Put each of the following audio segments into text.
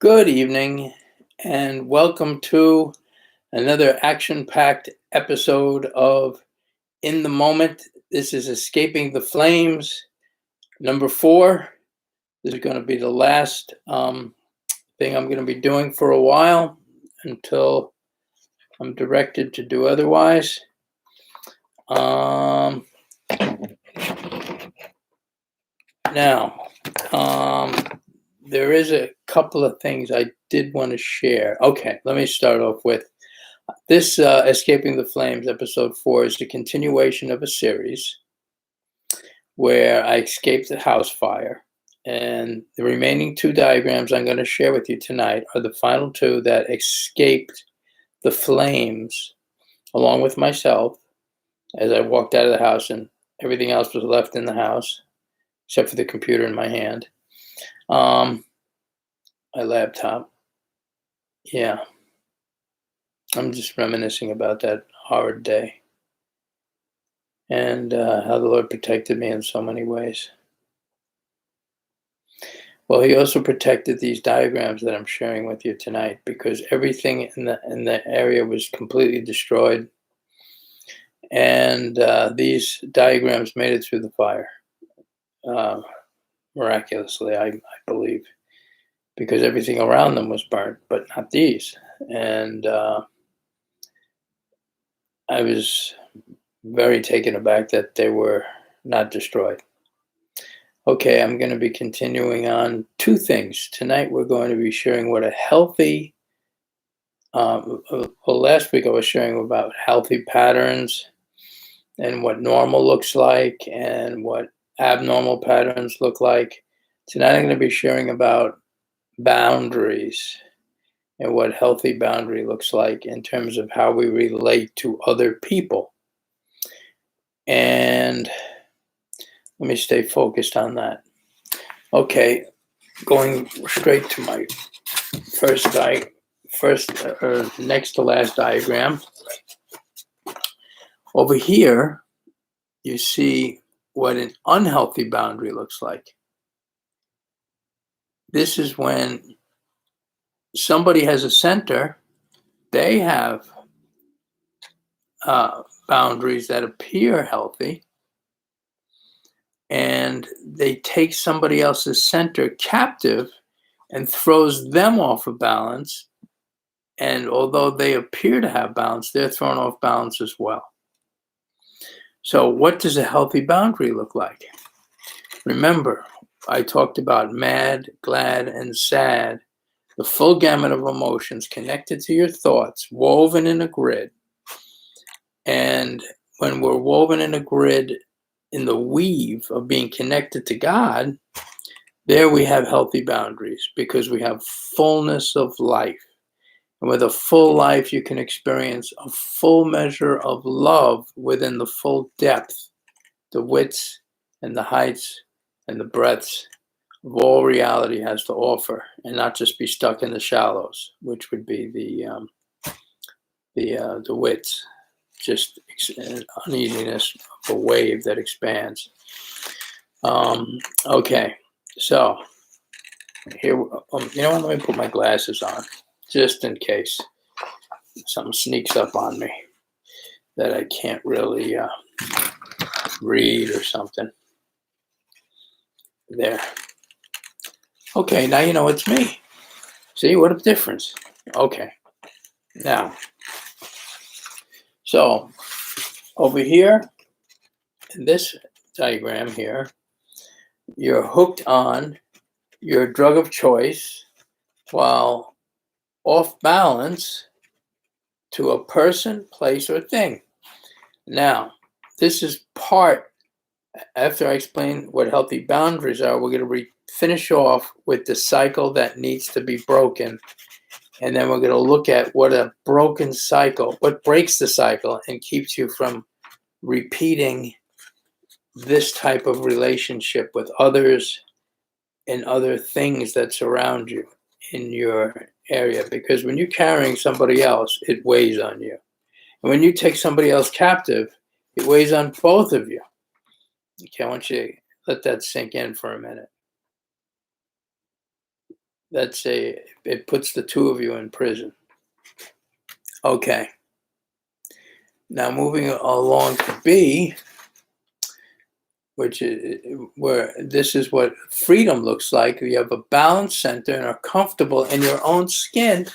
Good evening, and welcome to another action packed episode of In the Moment. This is Escaping the Flames, number 4. This is going to be the last thing I'm going to be doing for a while until I'm directed to do otherwise. Now, there is a couple of things I did want to share. Okay, let me start off with this. Escaping the Flames, episode 4, is the continuation of a series where I escaped the house fire. And the remaining 2 diagrams I'm going to share with you tonight are the final 2 that escaped the flames along with myself as I walked out of the house, and everything else was left in the house except for the computer in my hand. My laptop. Yeah. I'm just reminiscing about that hard day and how the Lord protected me in so many ways. Well, he also protected these diagrams that I'm sharing with you tonight, because everything in the area was completely destroyed, and these diagrams made it through the fire miraculously, I believe, because everything around them was burnt, but not these. And I was very taken aback that they were not destroyed. Okay, I'm going to be continuing on 2 things. Tonight we're going to be sharing what a healthy, last week I was sharing about healthy patterns and what normal looks like and what abnormal patterns look like. Tonight I'm going to be sharing about boundaries and what healthy boundary looks like in terms of how we relate to other people. And let me stay focused on that. Okay, going straight to my next to last diagram. Over here, you see what an unhealthy boundary looks like. This is when somebody has a center, they have boundaries that appear healthy, and they take somebody else's center captive and throws them off of balance. And although they appear to have balance, they're thrown off balance as well. So what does a healthy boundary look like? Remember, I talked about mad, glad, and sad, the full gamut of emotions connected to your thoughts, woven in a grid. And when we're woven in a grid, in the weave of being connected to God, there we have healthy boundaries, because we have fullness of life. And with a full life, you can experience a full measure of love within the full depth, the widths and the heights and the breadths of all reality has to offer, and not just be stuck in the shallows, which would be the widths, just uneasiness of a wave that expands. Okay, so here, you know what? Let me put my glasses on, just in case something sneaks up on me that I can't really read or something. There. Okay, now you know it's me. See, what a difference. Okay, now, so over here, in this diagram here, you're hooked on your drug of choice while off balance to a person, place, or thing. Now, this is part, after I explain what healthy boundaries are, we're going to finish off with the cycle that needs to be broken. And then we're going to look at what a broken cycle, what breaks the cycle and keeps you from repeating this type of relationship with others and other things that surround you in your area. Because when you're carrying somebody else, it weighs on you. And when you take somebody else captive, it weighs on both of you. Okay, I want you to let that sink in for a minute. it puts the two of you in prison. Okay. Now moving along to B, which is where this is what freedom looks like. You have a balanced center and are comfortable in your own skin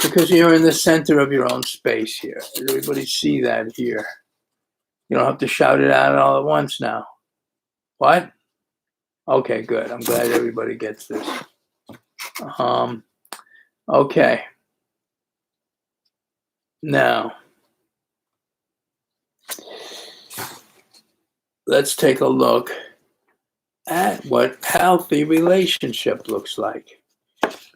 because you're in the center of your own space here. Everybody see that here. You don't have to shout it out all at once now. What? Okay, good. I'm glad everybody gets this. Okay. Now, let's take a look at what healthy relationship looks like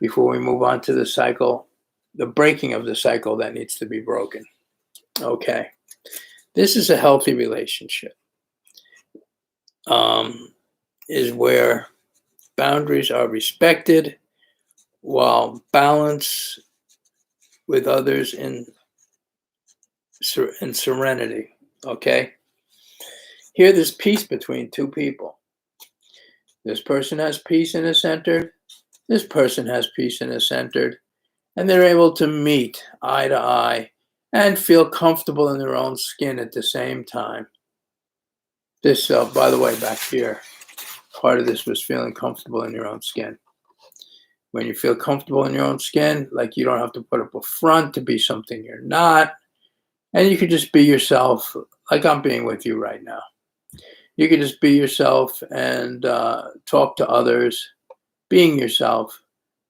before we move on to the cycle, the breaking of the cycle that needs to be broken. Okay. This is a healthy relationship. Is where boundaries are respected while balance with others in serenity. Okay. Here, there's peace between two people. This person has peace in his center. This person has peace in his center. And they're able to meet eye to eye and feel comfortable in their own skin at the same time. This, by the way, back here, part of this was feeling comfortable in your own skin. When you feel comfortable in your own skin, like you don't have to put up a front to be something you're not, and you can just be yourself, like I'm being with you right now. You can just be yourself and talk to others, being yourself.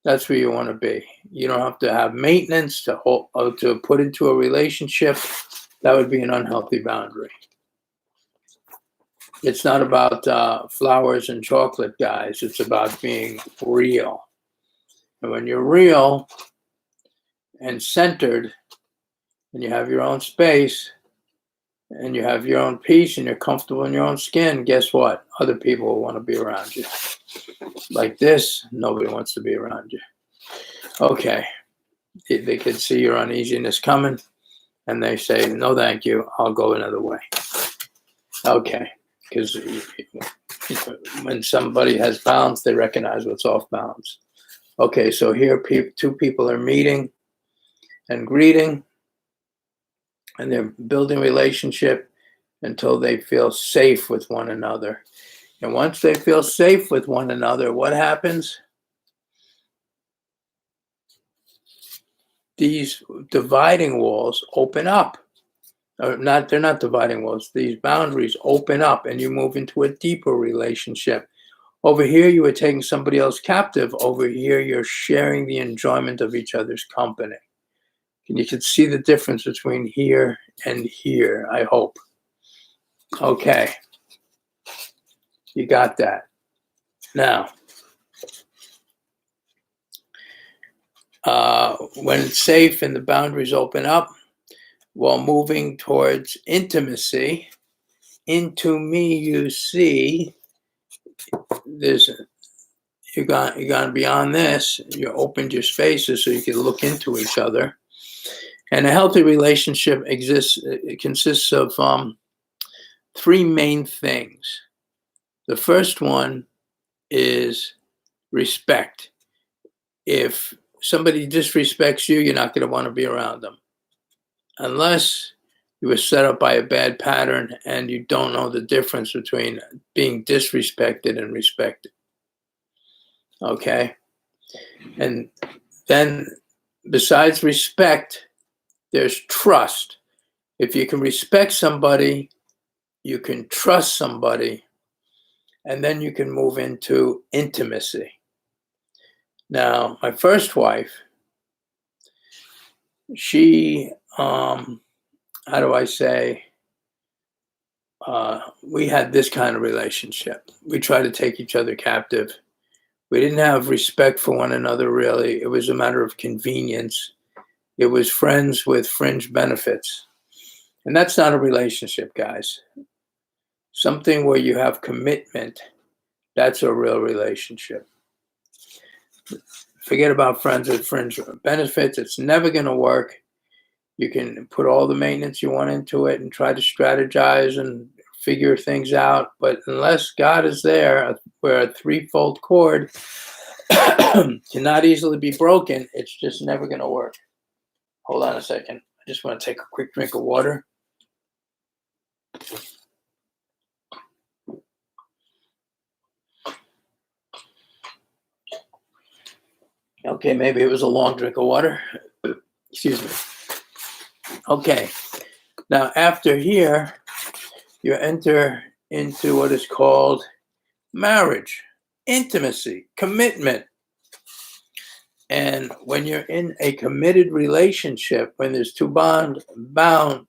That's where you want to be. You don't have to have maintenance to put into a relationship. That would be an unhealthy boundary. It's not about flowers and chocolate, guys. It's about being real. And when you're real and centered, and you have your own space, and you have your own peace, and you're comfortable in your own skin, guess what? Other people will want to be around you. Like this, nobody wants to be around you. Okay. They can see your uneasiness coming, and they say, no, thank you. I'll go another way. Okay. Because when somebody has balance, they recognize what's off balance. Okay, so here two people are meeting and greeting, and they're building relationship until they feel safe with one another. And once they feel safe with one another, what happens? These dividing walls open up. They're not dividing walls. These boundaries open up and you move into a deeper relationship. Over here, you are taking somebody else captive. Over here, you're sharing the enjoyment of each other's company. And you can see the difference between here and here, I hope. Okay. You got that. Now, when it's safe and the boundaries open up, while moving towards intimacy, into me you see, you're gone beyond this. You opened your spaces so you can look into each other. And a healthy relationship consists of three main things. The first one is respect. If somebody disrespects you, you're not going to want to be around them. Unless you were set up by a bad pattern and you don't know the difference between being disrespected and respected. Okay? And then besides respect, there's trust. If you can respect somebody, you can trust somebody, and then you can move into intimacy. Now, my first wife, she, how do I say, we had this kind of relationship. We tried to take each other captive. We didn't have respect for one another, really. It was a matter of convenience. It was friends with fringe benefits. And that's not a relationship, guys. Something where you have commitment, that's a real relationship. Forget about friends with fringe benefits. It's never going to work. You can put all the maintenance you want into it and try to strategize and figure things out. But unless God is there, we're a threefold cord, cannot easily be broken. It's just never going to work. Hold on a second. I just want to take a quick drink of water. Okay, maybe it was a long drink of water. Excuse me. Okay. Now, after here, you enter into what is called marriage, intimacy, commitment. And when you're in a committed relationship, when there's two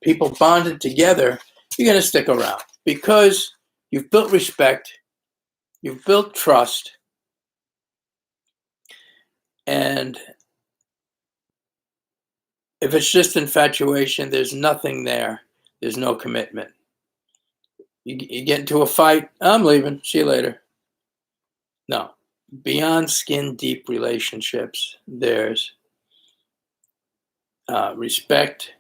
people bonded together, you're going to stick around because you've built respect, you've built trust, and if it's just infatuation, there's nothing there. There's no commitment. You get into a fight, I'm leaving, see you later. No. Beyond skin deep relationships, there's respect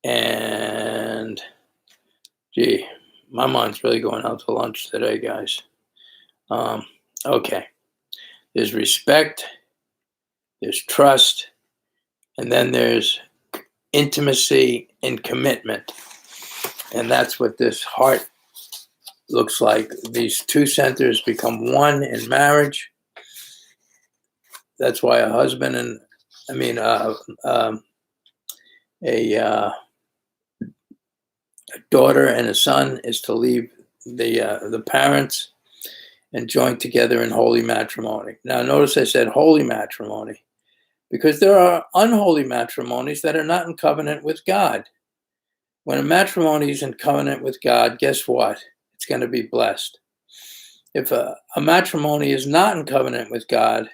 and, gee, my mind's really going out to lunch today, guys. Okay. There's respect, there's trust, and then there's intimacy and commitment. And that's what this heart looks like. These two centers become one in marriage. That's why a husband and, a daughter and a son is to leave the parents and join together in holy matrimony. Now, notice I said holy matrimony because there are unholy matrimonies that are not in covenant with God. When a matrimony is in covenant with God, guess what? It's going to be blessed. If a matrimony is not in covenant with God,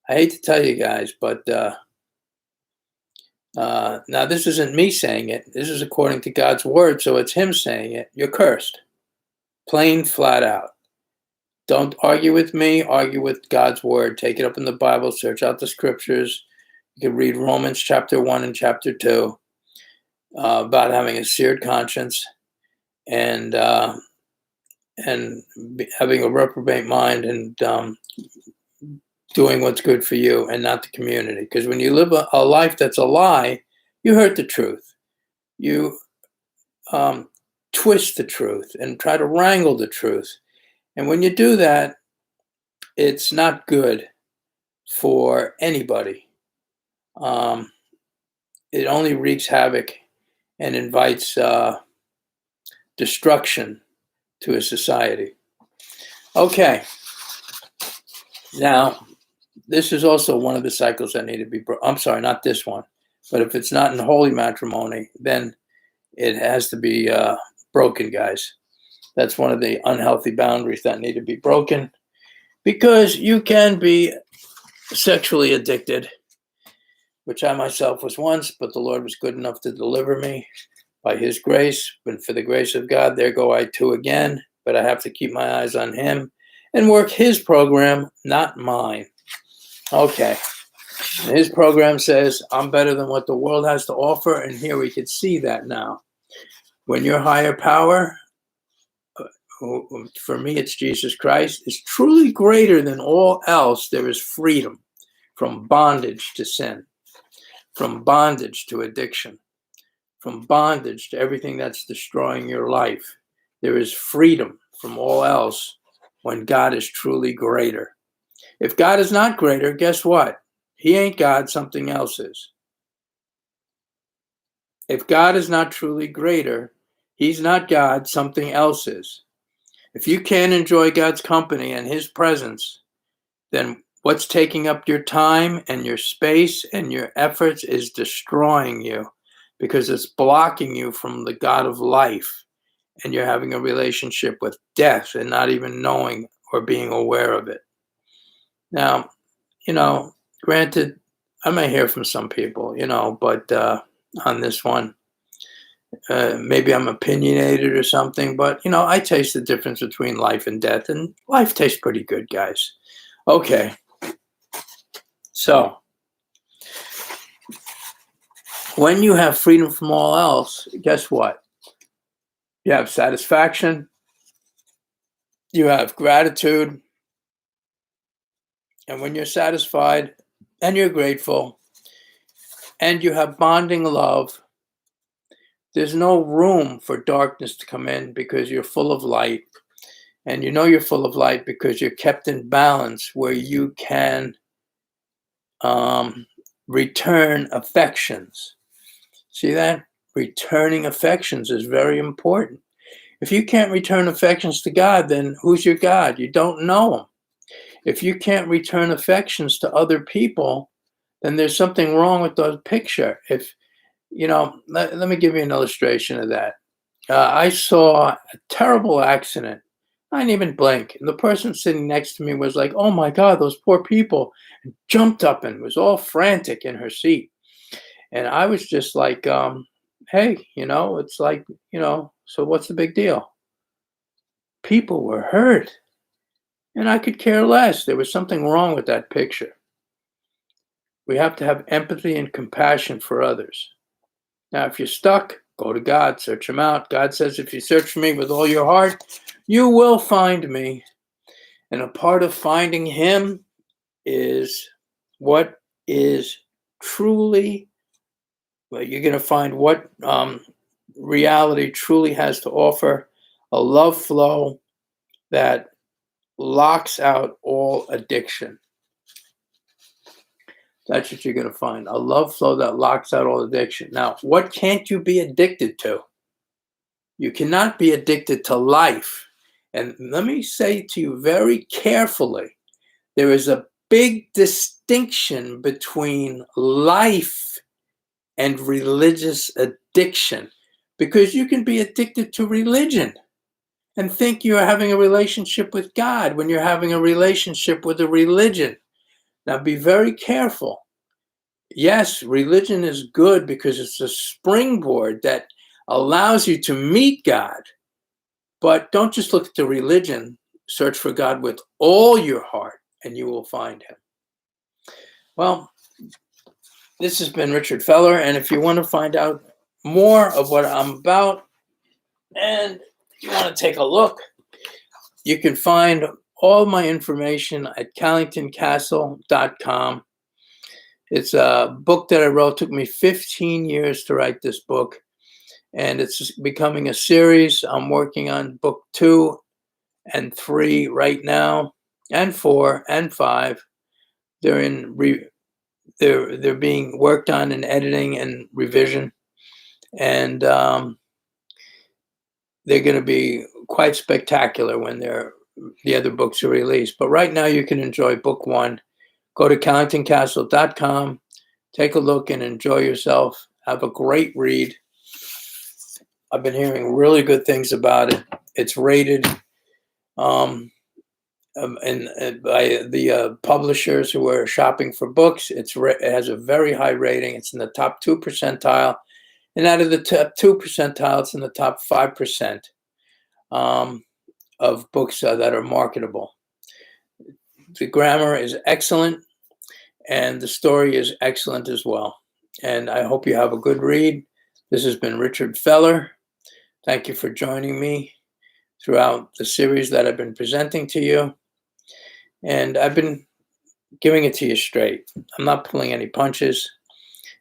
I hate to tell you guys, but now this isn't me saying it. This is according to God's word, so it's him saying it. You're cursed. Plain, flat out. Don't argue with me. Argue with God's word. Take it up in the Bible. Search out the scriptures. You can read Romans chapter 1 and chapter 2 about having a seared conscience and having a reprobate mind and doing what's good for you and not the community. Because when you live a life that's a lie, you hurt the truth. You twist the truth and try to wrangle the truth. And when you do that, it's not good for anybody. It only wreaks havoc and invites destruction to a society. Okay. Now, this is also one of the cycles that need to be I'm sorry, not this one. But if it's not in holy matrimony, then it has to be broken, guys. That's one of the unhealthy boundaries that need to be broken because you can be sexually addicted, which I myself was once, but the Lord was good enough to deliver me by his grace. But for the grace of God, there go I too again. But I have to keep my eyes on him and work his program, not mine. Okay. His program says, I'm better than what the world has to offer. And here we can see that now. When your higher power, for me, it's Jesus Christ, is truly greater than all else, there is freedom from bondage to sin, from bondage to addiction, from bondage to everything that's destroying your life. There is freedom from all else when God is truly greater. If God is not greater, guess what? He ain't God, something else is. If God is not truly greater, he's not God, something else is. If you can't enjoy God's company and his presence, then what's taking up your time and your space and your efforts is destroying you because it's blocking you from the God of life. And you're having a relationship with death and not even knowing or being aware of it. Now, granted, I may hear from some people, but on this one, maybe I'm opinionated or something, but, I taste the difference between life and death, and life tastes pretty good, guys. Okay. So, when you have freedom from all else, guess what? You have satisfaction, you have gratitude, And when you're satisfied and you're grateful and you have bonding love, there's no room for darkness to come in because you're full of light. And you know you're full of light because you're kept in balance where you can return affections. See that? Returning affections is very important. If you can't return affections to God, then who's your God? You don't know him. If you can't return affections to other people, then there's something wrong with the picture. If, let me give you an illustration of that. I saw a terrible accident. I didn't even blink. And the person sitting next to me was like, oh my God, those poor people, and jumped up and was all frantic in her seat. And I was just like, hey, it's like, so what's the big deal? People were hurt. And I could care less. There was something wrong with that picture. We have to have empathy and compassion for others. Now, if you're stuck, go to God, search him out. God says, if you search for me with all your heart, you will find me. And a part of finding him is what is truly, well, you're going to find what reality truly has to offer, a love flow that locks out all addiction. That's what you're going to find, a love flow that locks out all addiction. Now, what can't you be addicted to? You cannot be addicted to life. And let me say to you very carefully, there is a big distinction between life and religious addiction, because you can be addicted to religion and think you're having a relationship with God when you're having a relationship with a religion. Now, be very careful. Yes, religion is good because it's a springboard that allows you to meet God. But don't just look at the religion. Search for God with all your heart, and you will find him. Well, this has been Richard Feller, and if you want to find out more of what I'm about, and you want to take a look, you can find all my information at CallingtonCastle.com. It's a book that I wrote. It took me 15 years to write this book, and it's becoming a series. I'm working on book 2 and 3 right now, and 4 and 5. They're being worked on in editing and revision, and they're going to be quite spectacular when the other books are released. But right now, you can enjoy book 1. Go to CallingtonCastle.com, take a look, and enjoy yourself. Have a great read. I've been hearing really good things about it. It's rated by the publishers who are shopping for books. It has a very high rating. It's in the top 2 percentile. And out of the top 2 percentile, it's in the top 5% of books that are marketable. The grammar is excellent, and the story is excellent as well. And I hope you have a good read. This has been Richard Feller. Thank you for joining me throughout the series that I've been presenting to you. And I've been giving it to you straight. I'm not pulling any punches.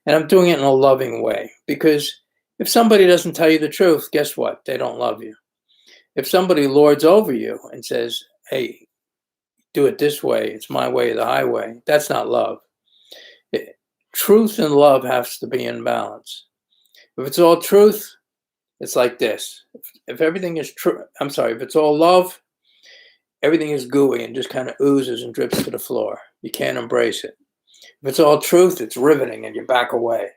And I'm doing it in a loving way. Because if somebody doesn't tell you the truth, guess what? They don't love you. If somebody lords over you and says, hey, do it this way, it's my way or the highway, that's not love. Truth and love has to be in balance. If it's all truth, it's like this. If everything is true, if it's all love, everything is gooey and just kind of oozes and drips to the floor. You can't embrace it. If it's all truth, it's riveting and you back away.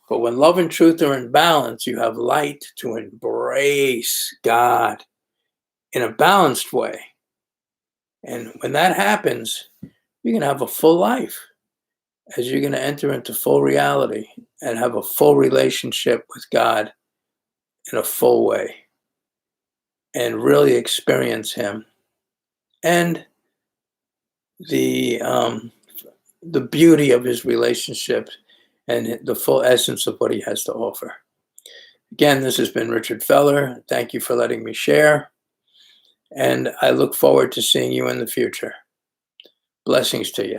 But when love and truth are in balance, you have light to embrace God in a balanced way. And when that happens, you're going to have a full life, as you're going to enter into full reality and have a full relationship with God in a full way and really experience him and the beauty of his relationship and the full essence of what he has to offer. Again, this has been Richard Feller. Thank you for letting me share, and I look forward to seeing you in the future. Blessings to you.